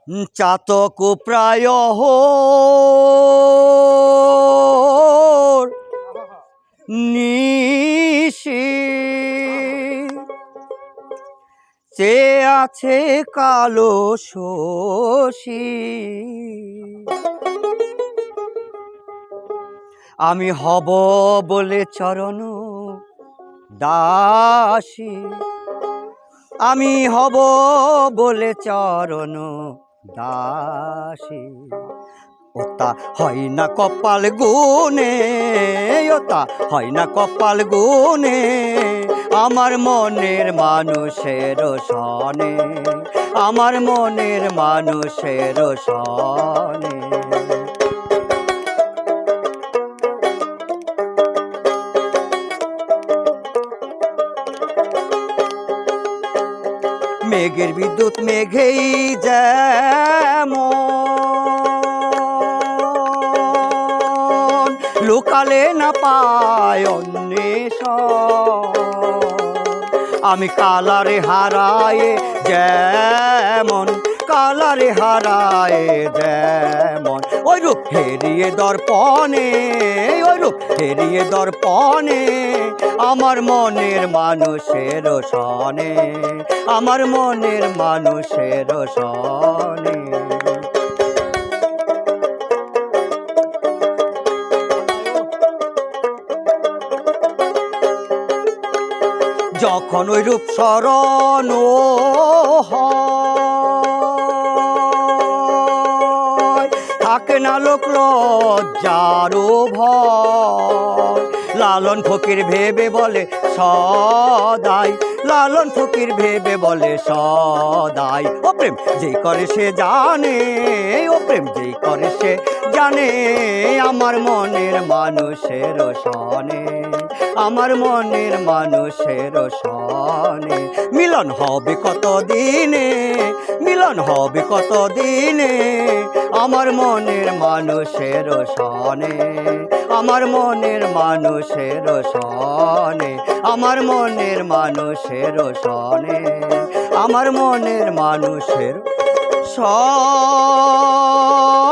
চাতক প্রায় নিশি সে আছে কালো শশী আমি হব বলে চরণ দাসী আমি হব বলে চরণ দাসী ওতা হয় না কপাল গুনে ওতা হয় না কপাল গুনে আমার মনের মানুষের সনে আমার মনের মানুষের সনে মেঘের বিদ্যুৎ মেঘেই যেমন লোকালে না পায় আমি কালারে হারায়ে যেমন কালারে হারায়ে যেমন ওই রূপ হেরিয়ে দর্পণে ওই রূপ হেরিয়ে দর্পণে আমার মনের মানুষের সনে আমার মনের মানুষের সনে যখন ওই রূপ স্মরণ থাকে না লোক লজ্জারও ভয় লালন ফকির ভেবে বলে সদাই লালন ফকির ভেবে বলে সদাই ও প্রেম যেই করে সে জানে ও প্রেম যেই করে সে জানে আমার মনের মানুষের সনে আমার মনের মানুষের সনে মিলন হবে কত দিনে মিলন হবে কত দিনে আমার মনের মানুষের সনে আমার মনের মানুষের সনে আমার মনের মানুষের সনে আমার মনের মানুষের সনে